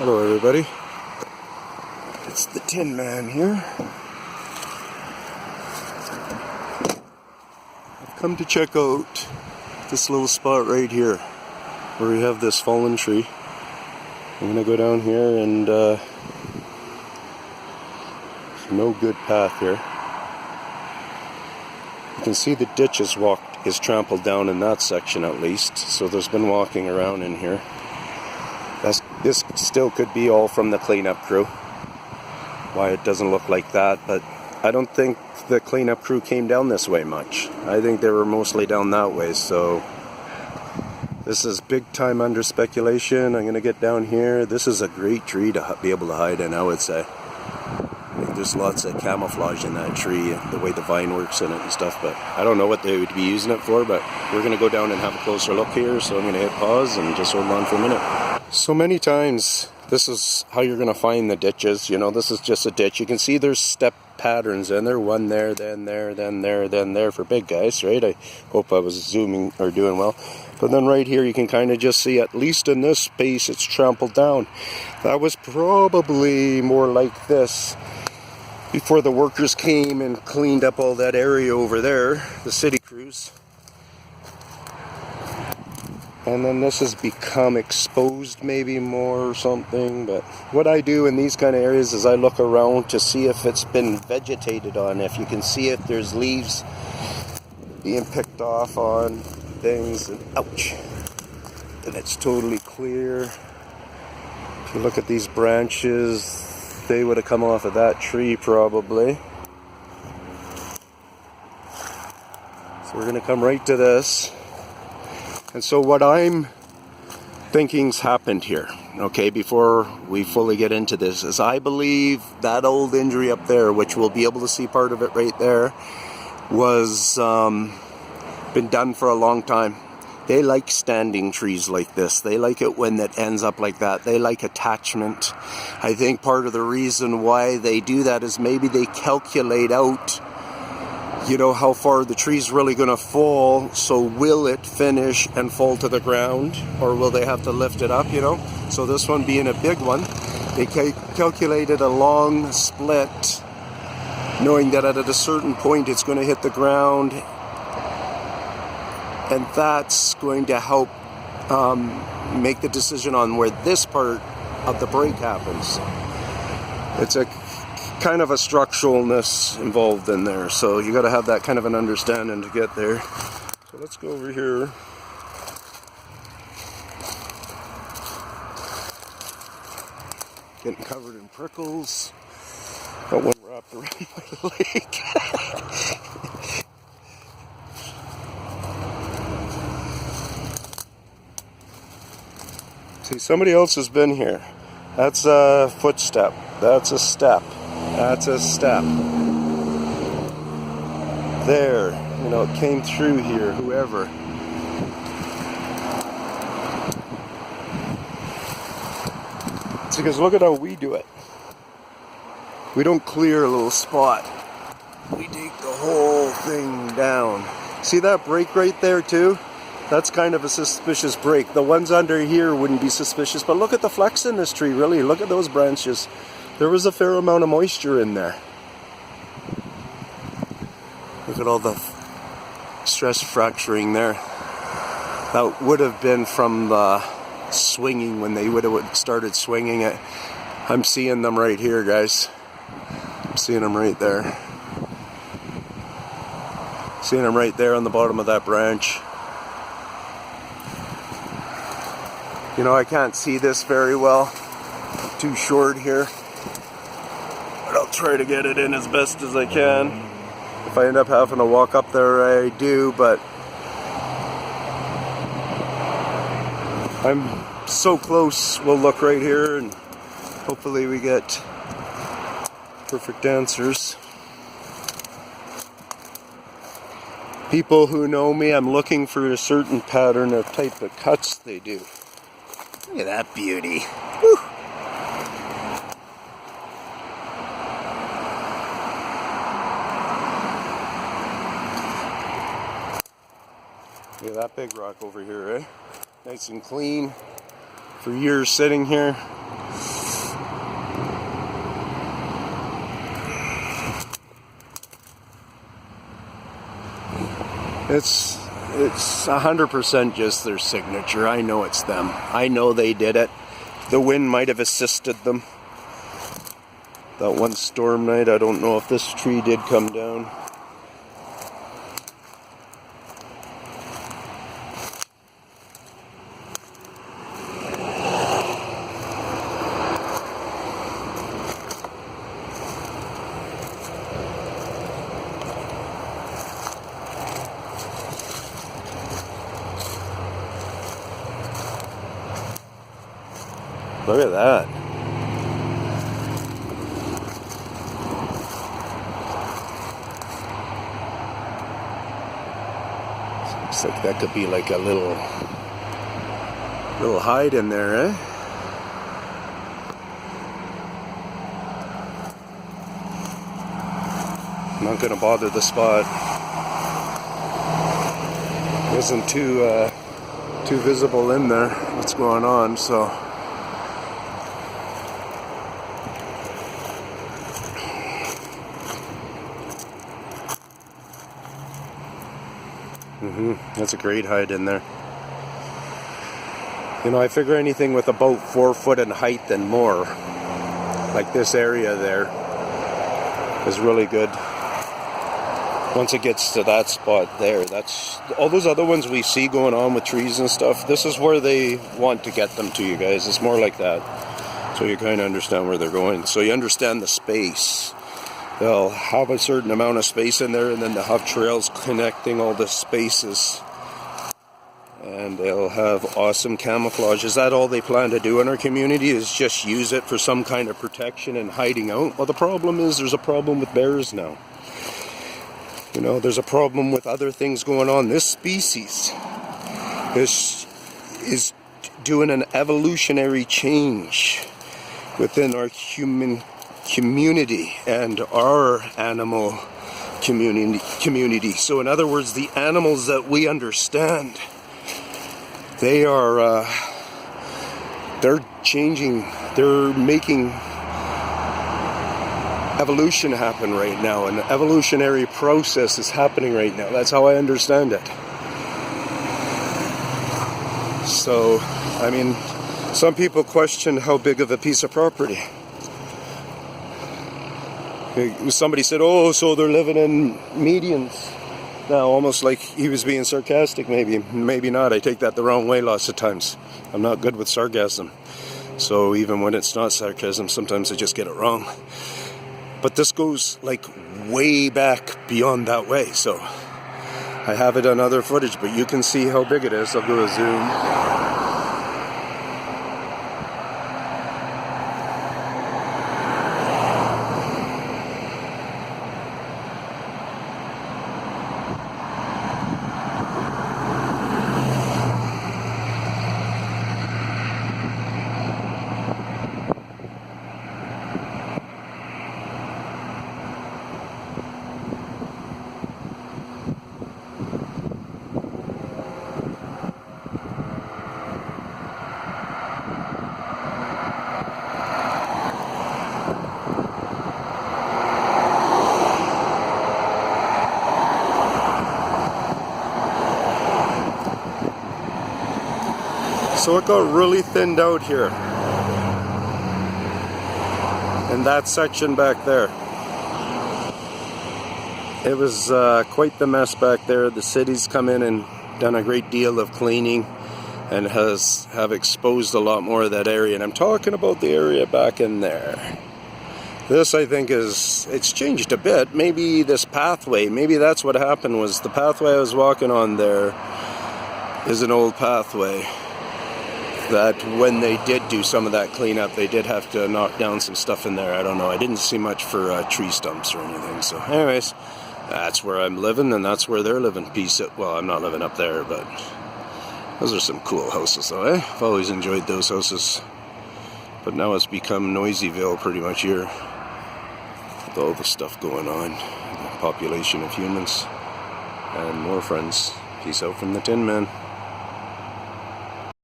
Hello everybody, it's the Tin Man here. I've come to check out this little spot right here where we have this fallen tree. I'm going to go down here and there's no good path here. You can see the ditch is trampled down in that section at least, so there's been walking around in here. This still could be all from the cleanup crew, why it doesn't look like that, but I don't think the cleanup crew came down this way much. I think they were mostly down that way, so this is big time under speculation. I'm going to get down here. This is a great tree to be able to hide in, I would say. I think there's lots of camouflage in that tree, the way the vine works in it and stuff, but I don't know what they would be using it for, but we're going to go down and have a closer look here, so I'm going to hit pause and just hold on for a minute. So many times, this is how you're going to find the ditches. You know, this is just a ditch. You can see there's step patterns in there. One there, then there, then there, then there for big guys, right? I hope I was zooming or doing well. But then right here, you can kind of just see, at least in this space, it's trampled down. That was probably more like this before the workers came and cleaned up all that area over there, the city crews. And then this has become exposed maybe more or something, but what I do in these kind of areas is I look around to see if it's been vegetated on, if you can see if there's leaves being picked off on things, and ouch, and it's totally clear. If you look at these branches, they would have come off of that tree probably. So we're going to come right to this. And so what I'm thinking's happened here, okay, before we fully get into this, is I believe that old injury up there, which we'll be able to see part of it right there, was been done for a long time. They like standing trees like this. They like it when it ends up like that. They like attachment. I think part of the reason why they do that is maybe they calculate out, you know, how far the tree's really going to fall, so will it finish and fall to the ground, or will they have to lift it up, you know? So this one being a big one, they calculated a long split, knowing that at a certain point it's going to hit the ground, and that's going to help make the decision on where this part of the break happens. It's a kind of a structuralness involved in there, so you got to have that kind of an understanding to get there. So let's go over here. Getting covered in prickles. Got one wrapped around my leg. See, somebody else has been here. That's a footstep. That's a step. That's a step. There, you know, it came through here, whoever. See, because look at how we do it. We don't clear a little spot. We dig the whole thing down. See that break right there too? That's kind of a suspicious break. The ones under here wouldn't be suspicious, but look at the flex in this tree, really. Look at those branches. There was a fair amount of moisture in there. Look at all the stress fracturing there. That would have been from the swinging, when they would have started swinging it. I'm seeing them right here, guys. I'm seeing them right there. Seeing them right there on the bottom of that branch. You know, I can't see this very well. Too short here. But I'll try to get it in as best as I can. If I end up having to walk up there, I do, but I'm so close. We'll look right here and hopefully we get perfect answers. People who know me, I'm looking for a certain pattern of type of cuts they do. Look at that beauty. Woo. Look at that big rock over here, eh? Nice and clean. For years sitting here. It's 100% just their signature. I know it's them. I know they did it. The wind might have assisted them. That one storm night, I don't know if this tree did come down. Look at that. Looks like that could be like a little hide in there, eh? I'm not gonna bother the spot. Wasn't too visible in there what's going on, so that's a great hide in there. You know, I figure anything with about 4 foot in height and more, like this area there, is really good. Once it gets to that spot there, that's all those other ones we see going on with trees and stuff. This is where they want to get them to, you guys. It's more like that. So you kind of understand where they're going. So you understand the space. They'll have a certain amount of space in there, and then they'll have trails connecting all the spaces. And they'll have awesome camouflage. Is that all they plan to do in our community, is just use it for some kind of protection and hiding out? Well, the problem is there's a problem with bears now. You know, there's a problem with other things going on. This species is doing an evolutionary change within our human community and our animal community. So in other words, the animals that we understand, they are they're changing, they're making evolution happen right now. An evolutionary process is happening right now. That's how I understand it. So, I mean, some people question how big of a piece of property. Somebody said, oh, so they're living in medians now, almost like he was being sarcastic. Maybe not. I take that the wrong way lots of times. I'm not good with sarcasm. So even when it's not sarcasm, sometimes I just get it wrong. But this goes like way back beyond that way. So I have it on other footage, but you can see how big it is. I'll do a zoom. So it got really thinned out here in that section back there. It was quite the mess back there. The city's come in and done a great deal of cleaning and have exposed a lot more of that area. And I'm talking about the area back in there. This, I think, it's changed a bit. Maybe this pathway, maybe that's what happened, was the pathway I was walking on there is an old pathway that when they did do some of that cleanup, they did have to knock down some stuff in there. I don't know. I didn't see much for tree stumps or anything. So anyways, that's where I'm living, and that's where they're living. Well, I'm not living up there, but those are some cool houses though, eh? I've always enjoyed those houses. But now it's become Noiseville pretty much here, with all the stuff going on. The population of humans and more friends. Peace out from the Tin Man.